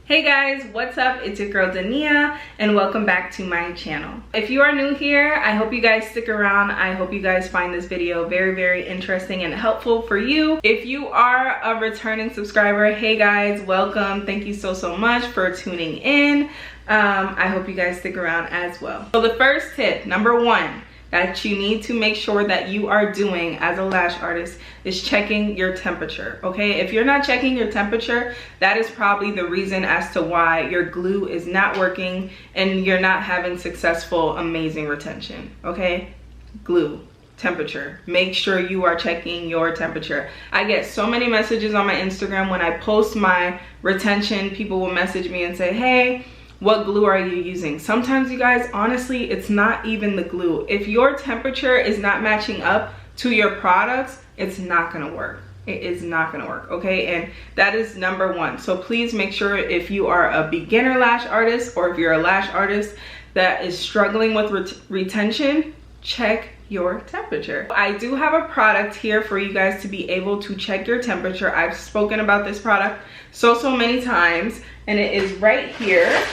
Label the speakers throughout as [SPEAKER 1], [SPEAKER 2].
[SPEAKER 1] Hey guys, what's up? It's your girl Dania and welcome back to my channel. If you are new here, I hope you guys stick around. I hope you guys find this video very interesting and helpful for you. If you are a returning subscriber, hey guys, welcome. Thank you so much for tuning in. I hope you guys stick around as well. So the first tip, number one, that you need to make sure that you are doing as a lash artist is checking your temperature, okay? If you're not checking your temperature, that is probably the reason as to why your glue is not working and you're not having successful, amazing retention, okay? Glue, temperature. Make sure you are checking your temperature. I get so many messages on my Instagram when I post my retention. People will message me and say, hey, what glue are you using? Sometimes, you guys, honestly, it's not even the glue. If your temperature is not matching up to your products, it's not gonna work. It is not gonna work, okay? And that is number one. So please make sure if you are a beginner lash artist or if you're a lash artist that is struggling with retention, check your temperature. I do have a product here for you guys to be able to check your temperature. I've spoken about this product so many times, and it is right here.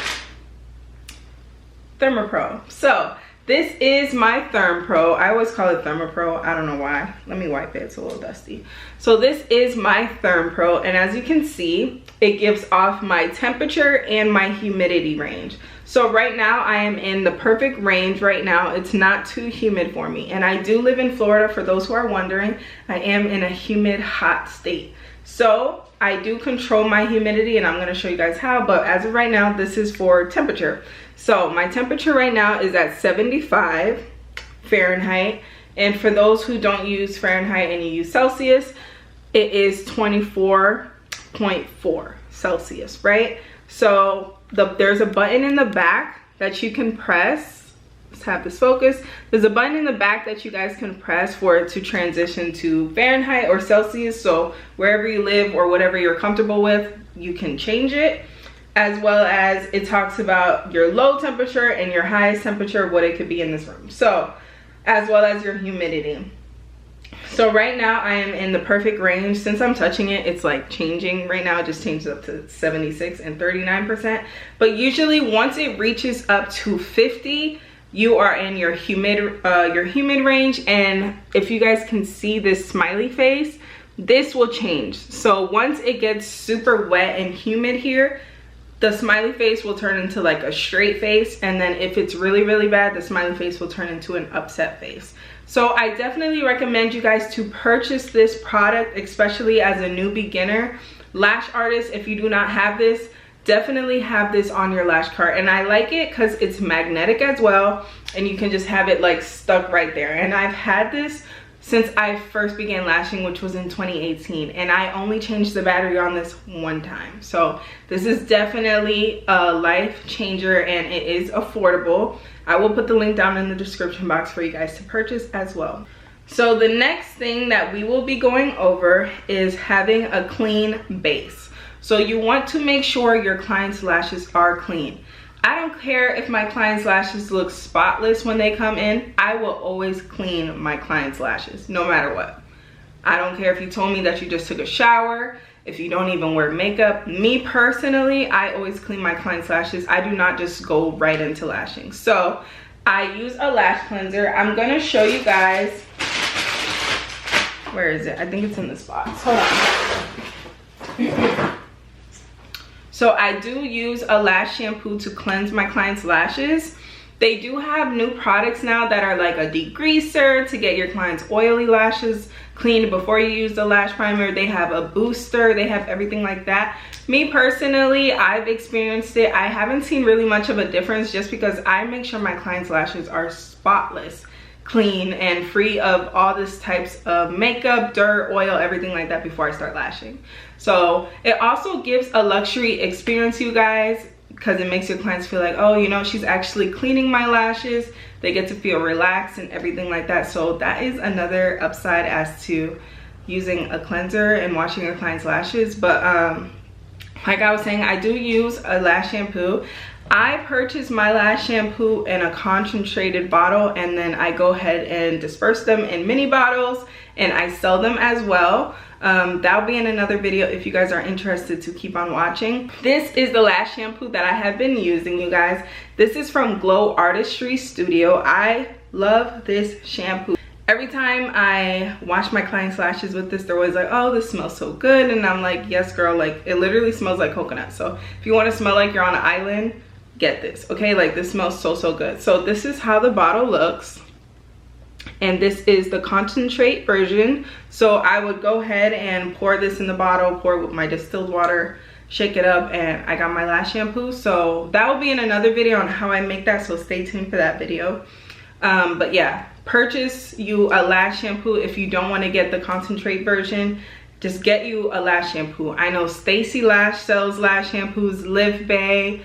[SPEAKER 1] ThermoPro. So this is my ThermPro. I always call it ThermoPro. I don't know why. Let me wipe it. It's a little dusty. So this is my ThermPro, and as you can see, it gives off my temperature and my humidity range. So right now I am in the perfect range right now. It's not too humid for me, and I do live in Florida. For those who are wondering, I am in a humid, hot state. So I do control my humidity, and I'm going to show you guys how, but as of right now, this is for temperature. So my temperature right now is at 75 Fahrenheit, and for those who don't use Fahrenheit and you use Celsius, it is 24.4 Celsius, right? So there's a button in the back that you can press. Let's have this focus. There's a button in the back that you guys can press for it to transition to Fahrenheit or Celsius. So wherever you live or whatever you're comfortable with, you can change it. As well as it talks about your low temperature and your highest temperature, what it could be in this room. So as well as your humidity. So right now I am in the perfect range. Since I'm touching it, it's like changing right now. It just changed up to 76 and 39%. But usually once it reaches up to 50, you are in your humid range. And if you guys can see this smiley face, this will change. So once it gets super wet and humid here, the smiley face will turn into like a straight face, and then if it's really bad, the smiley face will turn into an upset face. So I definitely recommend you guys to purchase this product, especially as a new beginner lash artist. If you do not have this, definitely have this on your lash cart. And I like it because it's magnetic as well, and you can just have it like stuck right there. And I've had this since I first began lashing, which was in 2018, and I only changed the battery on this one time. So this is definitely a life changer, and it is affordable. I will put the link down in the description box for you guys to purchase as well. So the next thing that we will be going over is having a clean base. So you want to make sure your client's lashes are clean. I don't care if my client's lashes look spotless when they come in. I will always clean my client's lashes, no matter what. I don't care if you told me that you just took a shower, if you don't even wear makeup. Me personally, I always clean my client's lashes. I do not just go right into lashing. So I use a lash cleanser. I'm gonna show you guys, where is it? I think it's in this box. Hold on. So I do use a lash shampoo to cleanse my client's lashes. They do have new products now that are like a degreaser to get your client's oily lashes cleaned before you use the lash primer. They have a booster, they have everything like that. Me personally, I've experienced it. I haven't seen really much of a difference just because I make sure my client's lashes are spotless, clean, and free of all this types of makeup, dirt, oil, everything like that before I start lashing. So it also gives a luxury experience, you guys, because it makes your clients feel like, oh, you know, she's actually cleaning my lashes. They get to feel relaxed and everything like that. So that is another upside as to using a cleanser and washing your client's lashes. But like I was saying, I do use a lash shampoo. I purchased my lash shampoo in a concentrated bottle, and then I go ahead and disperse them in mini bottles, and I sell them as well. That'll be in another video if you guys are interested to keep on watching. This is the lash shampoo that I have been using, you guys. This is from Glow Artistry Studio. I love this shampoo. Every time I wash my clients' lashes with this, they're always like, oh, this smells so good. And I'm like, yes, girl, like it literally smells like coconut. So if you want to smell like you're on an island, get this, okay? Like this smells so, so good. So this is how the bottle looks. And this is the concentrate version. So I would go ahead and pour this in the bottle, pour it with my distilled water, shake it up, and I got my lash shampoo. So that will be in another video on how I make that, so stay tuned for that video. But yeah, purchase you a lash shampoo. If you don't want to get the concentrate version, just get you a lash shampoo. I know Stacy Lash sells lash shampoos, Live Bay,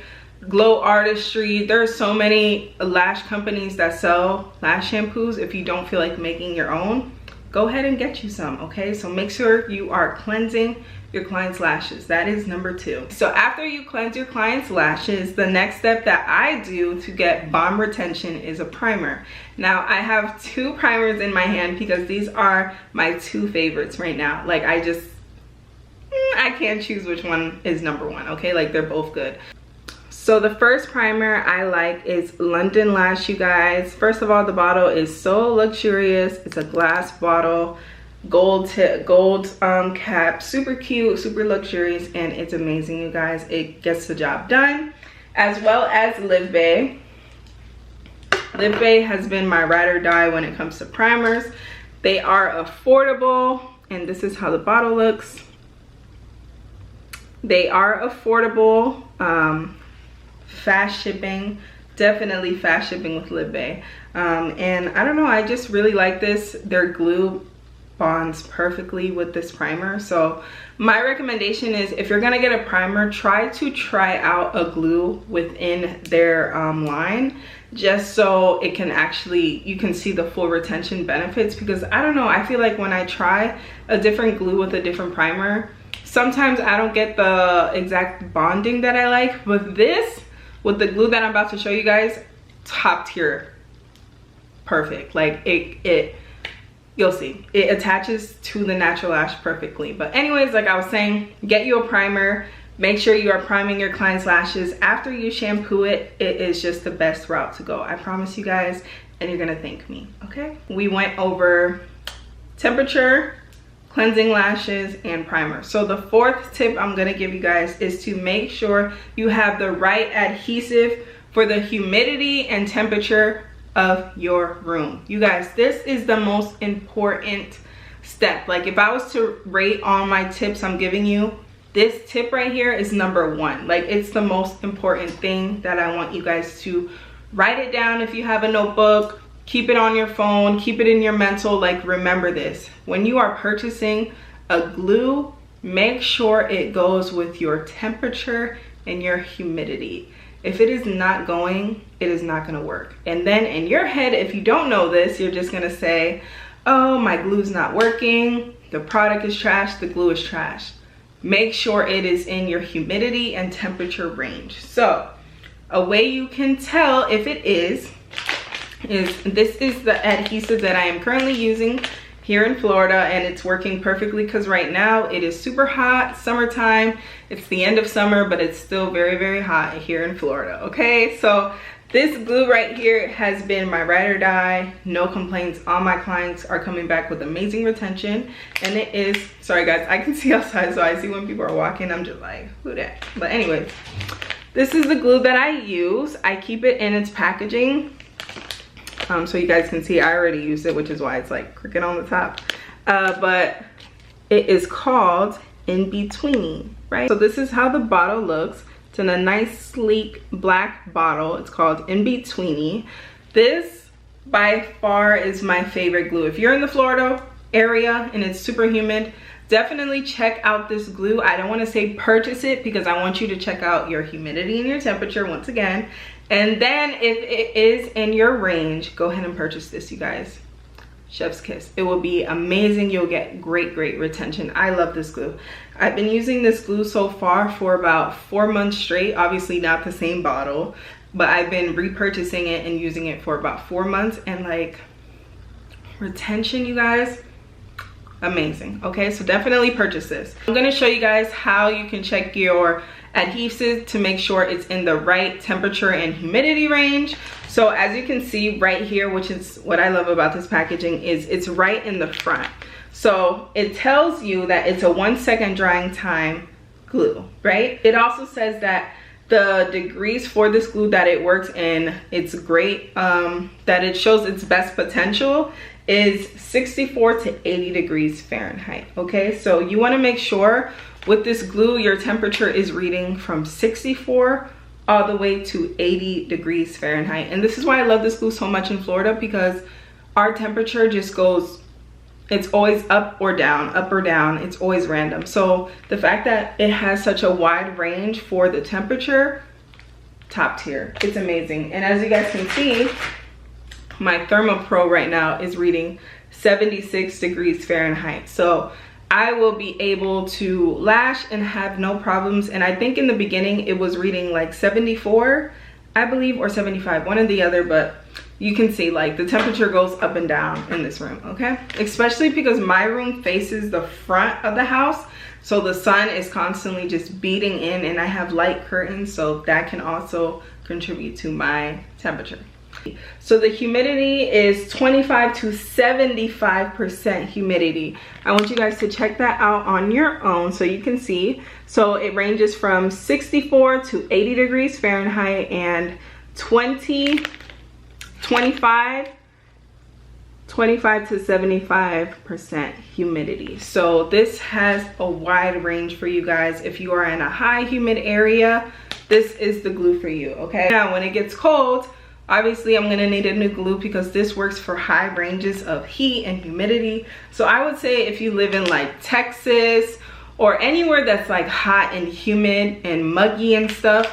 [SPEAKER 1] Glow Artistry. There are so many lash companies that sell lash shampoos. If you don't feel like making your own, go ahead and get you some, okay? So make sure you are cleansing your client's lashes. That is number 2. So after you cleanse your client's lashes, the next step that I do to get bomb retention is a primer. Now I have 2 primers in my hand because these are my 2 favorites right now. Like I can't choose which one is number 1, okay? Like they're both good. So the first primer I like is London Lash, you guys. First of all, the bottle is so luxurious. It's a glass bottle, gold cap, super cute, super luxurious, and it's amazing, you guys. It gets the job done. As well as Live Bay. Live Bay has been my ride or die when it comes to primers. They are affordable, and this is how the bottle looks. They are affordable. Fast shipping, definitely fast shipping with Live Bay. And I don't know, I just really like this. Their glue bonds perfectly with this primer. So my recommendation is, if you're gonna get a primer, try out a glue within their line, just so it can actually, you can see the full retention benefits. Because I don't know, I feel like when I try a different glue with a different primer, sometimes I don't get the exact bonding that I like. But this, with the glue that I'm about to show you guys, top tier, perfect. Like it you'll see, it attaches to the natural lash perfectly. But anyways, like I was saying, get you a primer. Make sure you are priming your client's lashes after you shampoo it. It is just the best route to go, I promise you guys, and you're gonna thank me, okay? We went over temperature, cleansing lashes, and primer. So the 4th tip I'm gonna give you guys is to make sure you have the right adhesive for the humidity and temperature of your room. You guys, this is the most important step. Like if I was to rate all my tips I'm giving you, this tip right here is number 1. Like it's the most important thing that I want you guys to write it down. If you have a notebook, keep it on your phone, keep it in your mental. Like remember this, when you are purchasing a glue, make sure it goes with your temperature and your humidity. If it is not going, it is not gonna work. And then in your head, if you don't know this, you're just gonna say, oh, my glue's not working, the product is trash, the glue is trash. Make sure it is in your humidity and temperature range. So a way you can tell if it is this is the adhesive that I am currently using here in Florida, and it's working perfectly because right now it is super hot, summertime. It's the end of summer, but it's still very, very hot here in Florida, okay? So this glue right here has been my ride or die. No complaints. All my clients are coming back with amazing retention, and it is, sorry guys, I can see outside, so I see when people are walking, I'm just like, who that? But anyways, this is the glue that I use. I keep it in its packaging. So you guys can see I already used it, which is why it's like crooked on the top. But it is called In Between, right? So this is how the bottle looks. It's in a nice sleek black bottle. It's called In Betweeny. This by far is my favorite glue. If you're in the Florida area and it's super humid, definitely check out this glue. I don't want to say purchase it because I want you to check out your humidity and your temperature once again. And then if it is in your range, go ahead and purchase this, you guys. chef's kiss. It will be amazing. You'll get great retention. I love this glue. I've been using this glue so far for about 4 months straight. Obviously not the same bottle, but I've been repurchasing it and using it for about 4 months, and like retention, you guys, amazing. Okay, so definitely purchase this. I'm going to show you guys how you can check your adhesive to make sure it's in the right temperature and humidity range. So as you can see right here, which is what I love about this packaging, is it's right in the front. So it tells you that it's a 1 second drying time glue, right? It also says that the degrees for this glue that it works in, it's great, that it shows its best potential is 64 to 80 degrees Fahrenheit. Okay, so you want to make sure with this glue your temperature is reading from 64 all the way to 80 degrees Fahrenheit. And this is why I love this glue so much in Florida, because our temperature just goes, it's always up or down, it's always random. So the fact that it has such a wide range for the temperature, top tier. It's amazing. And as you guys can see, my ThermoPro right now is reading 76 degrees Fahrenheit. So I will be able to lash and have no problems. And I think in the beginning it was reading like 74, I believe, or 75, one or the other, but you can see like the temperature goes up and down in this room, okay? Especially because my room faces the front of the house, so the sun is constantly just beating in, and I have light curtains, so that can also contribute to my temperature. So the humidity is 25 to 75% humidity. I want you guys to check that out on your own so you can see. So it ranges from 64 to 80 degrees Fahrenheit and 25 to 75% humidity. So this has a wide range for you guys. If you are in a high humid area, this is the glue for you, okay? Now when it gets cold, obviously I'm gonna need a new glue because this works for high ranges of heat and humidity. So I would say if you live in like Texas or anywhere that's like hot and humid and muggy and stuff,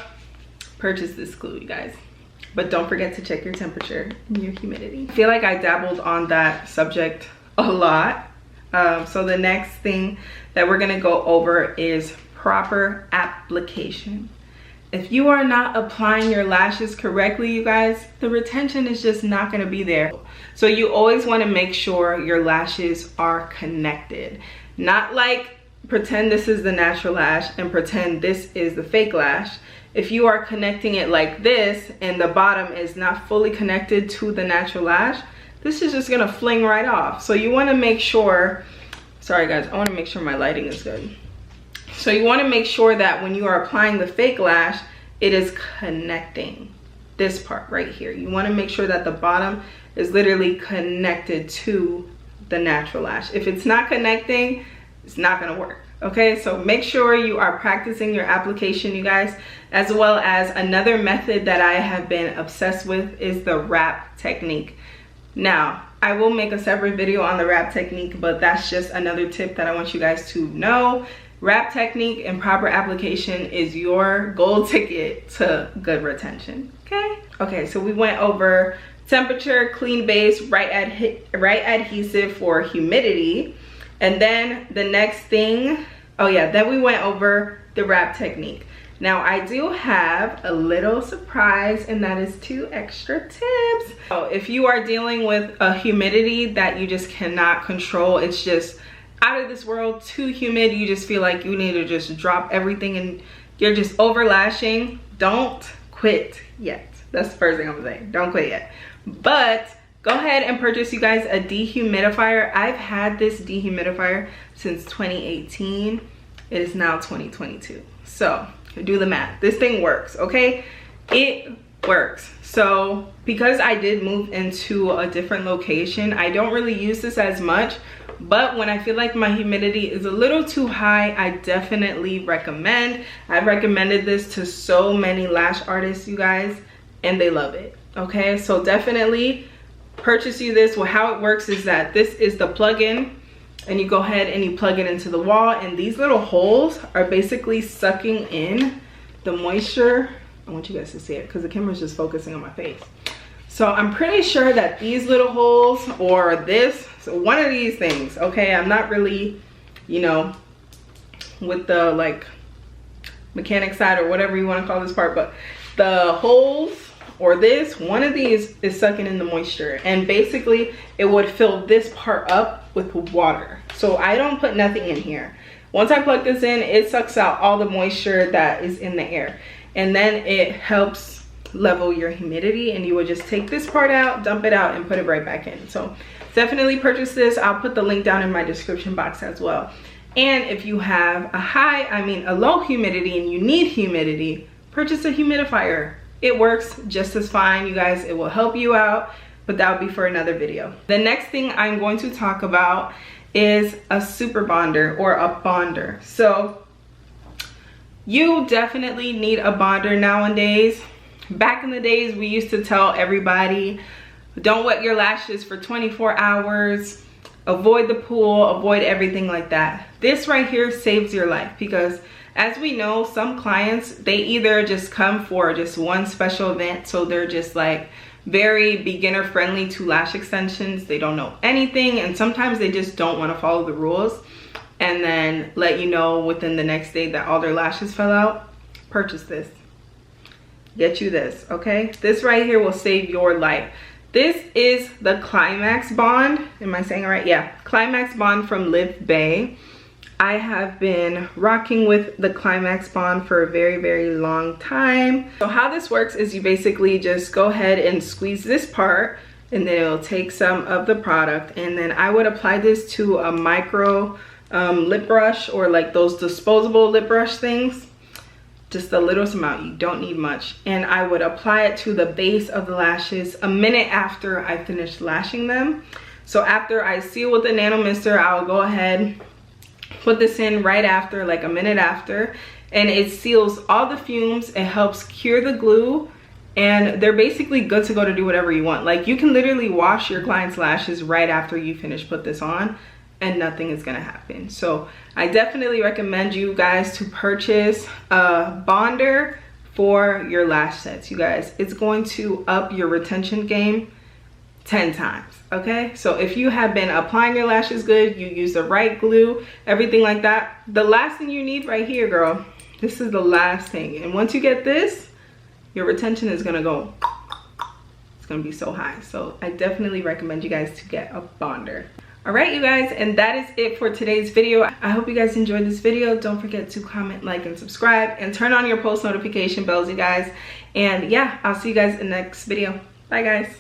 [SPEAKER 1] purchase this glue, you guys. But don't forget to check your temperature and your humidity. I feel like I dabbled on that subject a lot. So the next thing that we're gonna go over is proper application. If you are not applying your lashes correctly, you guys, the retention is just not gonna be there. So you always wanna make sure your lashes are connected. Not like pretend this is the natural lash and pretend this is the fake lash. If you are connecting it like this and the bottom is not fully connected to the natural lash, this is just gonna fling right off. So you wanna make sure, sorry guys, I wanna make sure my lighting is good. So you wanna make sure that when you are applying the fake lash, it is connecting this part right here. You wanna make sure that the bottom is literally connected to the natural lash. If it's not connecting, it's not gonna work. Okay, so make sure you are practicing your application, you guys, as well as another method that I have been obsessed with is the wrap technique. Now, I will make a separate video on the wrap technique, but that's just another tip that I want you guys to know. Wrap technique and proper application is your gold ticket to good retention, okay? Okay, so we went over temperature, clean base, right adhesive for humidity. And then the next thing, oh yeah, then we went over the wrap technique. Now I do have a little surprise, and that is 2 extra tips. So if you are dealing with a humidity that you just cannot control, it's just out of this world, too humid, you just feel like you need to just drop everything and you're just over lashing, don't quit yet. That's the first thing I'm gonna say, don't quit yet. But go ahead and purchase, you guys, a dehumidifier. I've had this dehumidifier since 2018. It is now 2022. So do the math. This thing works, okay? It works. So because I did move into a different location, I don't really use this as much. But when I feel like my humidity is a little too high, I definitely recommend. I've recommended this to so many lash artists, you guys, and they love it, okay? So definitely purchase you this. Well, how it works is that this is the plug-in, and you go ahead and you plug it into the wall, and these little holes are basically sucking in the moisture. I want you guys to see it because the camera's just focusing on my face. So I'm pretty sure that these little holes or this, so one of these things, okay, I'm not really, you know, with the like mechanic side or whatever you want to call this part, but the holes or this, one of these is sucking in the moisture, and basically it would fill this part up with water. So I don't put nothing in here. Once I plug this in, it sucks out all the moisture that is in the air, and then it helps level your humidity, and you would just take this part out, dump it out, and put it right back in. So definitely purchase this. I'll put the link down in my description box as well. And if you have a low humidity and you need humidity, purchase a humidifier. It works just as fine, you guys. It will help you out, but that would be for another video. The next thing I'm going to talk about is a super bonder or a bonder. So you definitely need a bonder nowadays. Back in the days, we used to tell everybody, don't wet your lashes for 24 hours, avoid the pool, avoid everything like that. This right here saves your life, because as we know, some clients, they either just come for just one special event, so they're just like very beginner friendly to lash extensions. They don't know anything, and sometimes they just don't want to follow the rules, and then let you know within the next day that all their lashes fell out. Purchase this. Get you this, okay? This right here will save your life. This is the Climax Bond. Am I saying it right? Yeah, Climax Bond from Live Bay. I have been rocking with the Climax Bond for a very, very long time. So how this works is you basically just go ahead and squeeze this part, and then it'll take some of the product, and then I would apply this to a micro lip brush, or like those disposable lip brush things. Just the littlest amount, you don't need much. And I would apply it to the base of the lashes a minute after I finished lashing them. So after I seal with the nano mister, I'll go ahead, put this in right after, like a minute after, and it seals all the fumes. It helps cure the glue, and they're basically good to go to do whatever you want. Like, you can literally wash your client's lashes right after you finish put this on, and nothing is gonna happen. So I definitely recommend you guys to purchase a bonder for your lash sets, you guys. It's going to up your retention game 10 times, okay? So if you have been applying your lashes good, you use the right glue, everything like that, the last thing you need right here, girl, this is the last thing. And once you get this, your retention is gonna go, it's gonna be so high. So I definitely recommend you guys to get a bonder. All right, you guys, and that is it for today's video. I hope you guys enjoyed this video. Don't forget to comment, like, and subscribe, and turn on your post notification bells, you guys. And yeah, I'll see you guys in the next video. Bye, guys.